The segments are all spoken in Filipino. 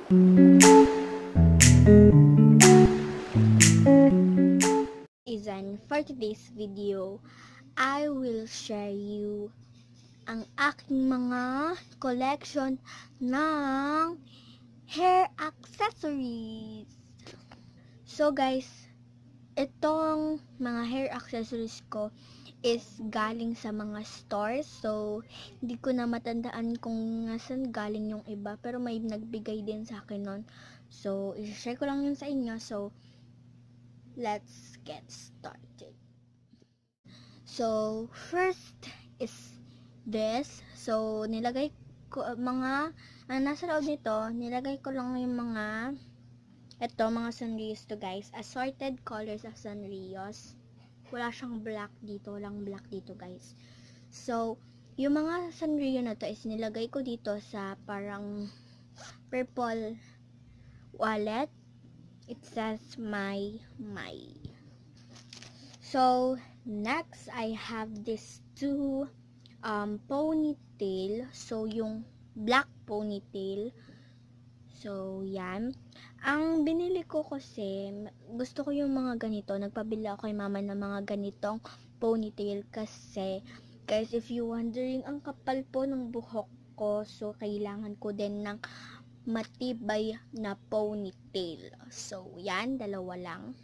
For today's video, I will share you ang aking mga collection ng hair accessories. So guys, itong mga hair accessories ko is galing sa mga stores. So, hindi ko na matandaan kung nasan galing yung iba. Pero may nagbigay din sa akin nun. So, i-share ko lang yun sa inyo. So, let's get started. So, first is this. So, nilagay ko nasa loob nito, nilagay ko lang yung mga Sanrios to guys. Assorted colors of Sanrios. Wala siyang black dito. Walang black dito guys. So, yung mga Sanrio na to is nilagay ko dito sa parang purple wallet. It says my. So, next, I have this two ponytail. So, yung black ponytail. So, yan. Ang binili ko kasi, gusto ko yung mga ganito. Nagpabili ako kay mama ng mga ganitong ponytail kasi, guys, if you wondering, ang kapal po ng buhok ko. So, kailangan ko din ng matibay na ponytail. So, yan. Dalawa lang.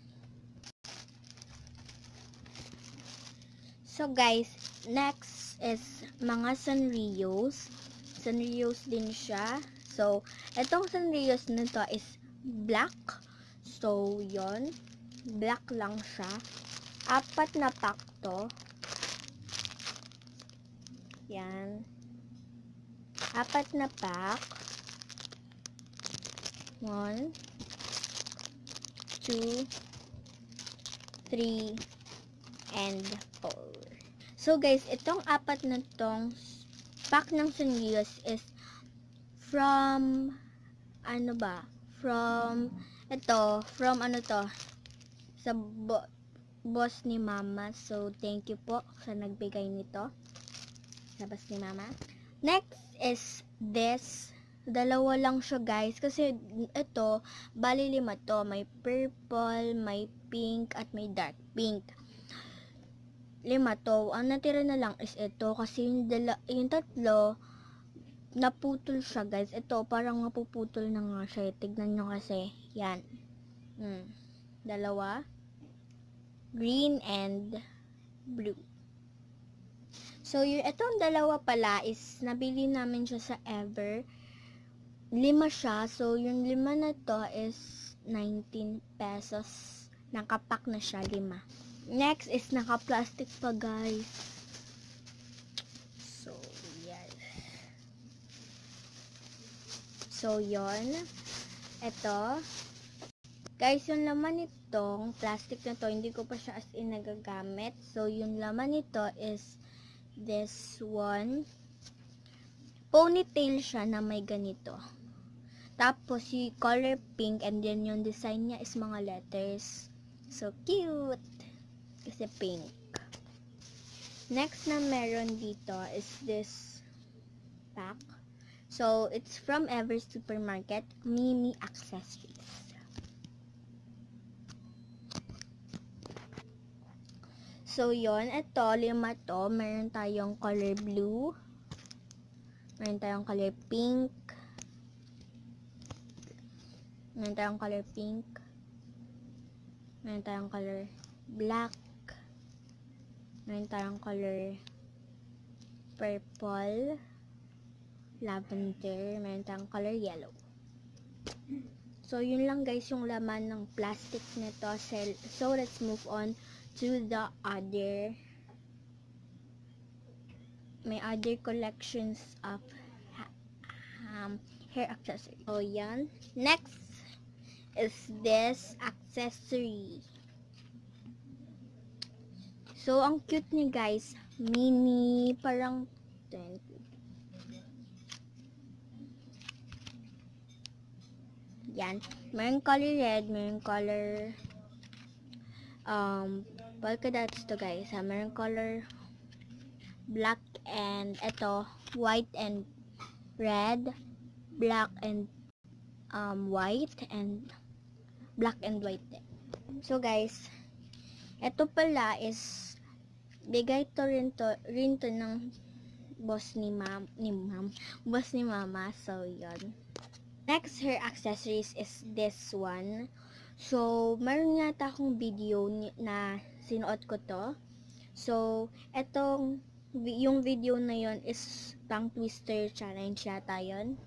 So guys, next is mga Sanrios. Sanrios din siya. So, itong Sanrios na to is black. So, yon, black lang siya. 4 na pack to. Yan. 4 na pack. 1, 2, 3, and 4. So guys, itong 4 na tong pack ng Sanrios is from sa boss ni mama. So thank you po sa nagbigay nito sa boss ni mama. Next is this. Dalawa lang siya guys kasi ito bali 5 to. May purple, may pink at may dark pink. 5 to. Ang natira na lang is ito kasi yung tatlo naputol siya guys. Ito parang mapuputol na nga siya. Tignan nyo kasi. Yan. 2. Green and blue. So itong dalawa pala is nabili namin siya sa Ever. 5 siya. So yung 5 na to is 19 pesos. Nakapack na siya 5. Next is naka-plastic pa guys. So, yes. So, yon. Ito. Guys, yung laman nitong plastic na to, hindi ko pa siya as in nagagamit. So, yung laman nito is this one. Ponytail siya na may ganito. Tapos, yung color pink and then yung design niya is mga letters. So, cute! Kasi pink. Next na meron dito is this pack. So, it's from Ever Supermarket, Mimi Accessories. So, yon. Ito, 5 to. Meron tayong color blue. Meron tayong color pink. Meron tayong color pink. Meron tayong color black. Meron tayong color purple, lavender, meron tayong color yellow. So, yun lang guys yung laman ng plastic nito. So, let's move on to the other. May other collections of hair accessories. So, yan. Next is this accessory. So, ang cute niya guys. Mini, parang yan. Mayroong color red, mayroong color polka dots to guys. Mayroong color black and ito, white and red, black and white and black and white. So guys, ito pala is bigay to rin to ng boss ni mama. So yon. Next hair accessories is this one. So meron yata akong video na sinuot ko to. So yung video na yon is tongue twister challenge yata yon.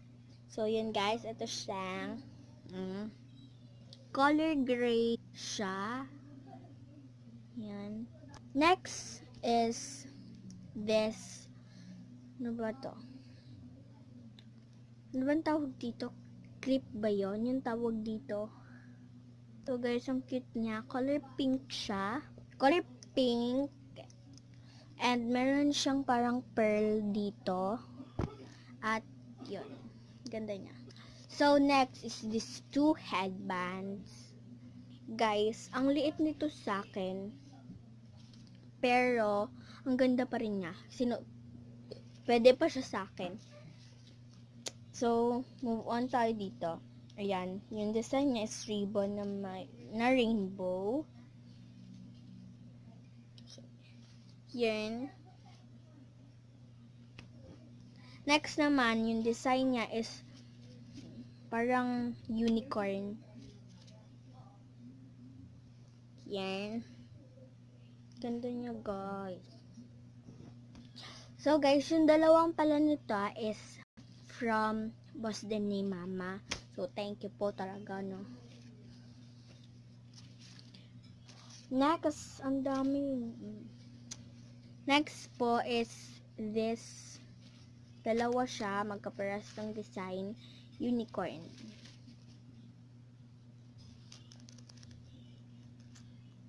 So yun guys, ito siya. Color gray siya. Yan. Next is this. Ano ba to? Ano ba tawag dito? Clip ba yon? Yung tawag dito. So guys, ang cute niya. Color pink siya. Color pink. And meron siyang parang pearl dito. At yun. Ganda niya. So next is these two headbands. Guys, ang liit nito sa akin. Pero, ang ganda pa rin niya. Pwede pa siya sa akin. So, move on tayo dito. Ayan. Yung design niya is ribbon na rainbow. Yan. Next naman, yung design niya is parang unicorn. Yan. Ganda niya, guys. So, guys, yung dalawang pala nito is from boss din ni mama. So, thank you po talaga, no. Next, ang dami. Next po is this. Dalawa siya, magkaparas ng design. Unicorn.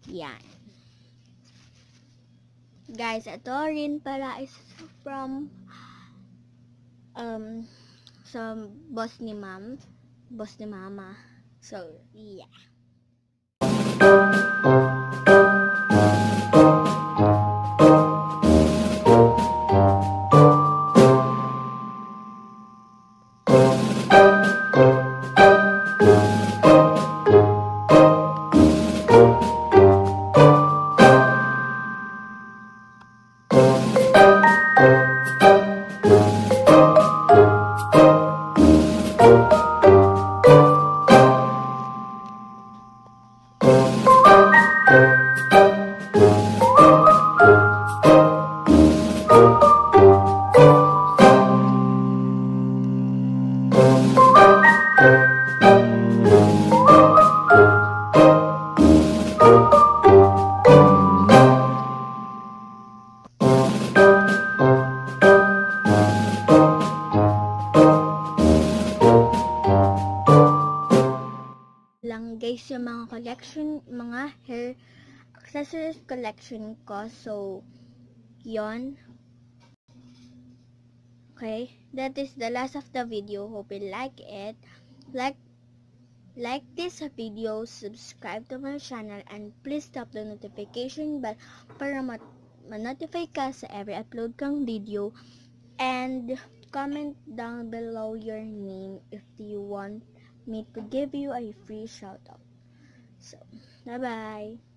Yan. Guys, ito rin pala is from sa boss ni mama. So, yeah. Lang guys yung mga hair accessories collection ko. So, yon. Okay, that is the last of the video. Hope you like it. Like this video, subscribe to my channel, and please tap the notification bell para ma-notify ka sa every upload kang video. And comment down below your name if you want me to give you a free shout out. So, bye bye.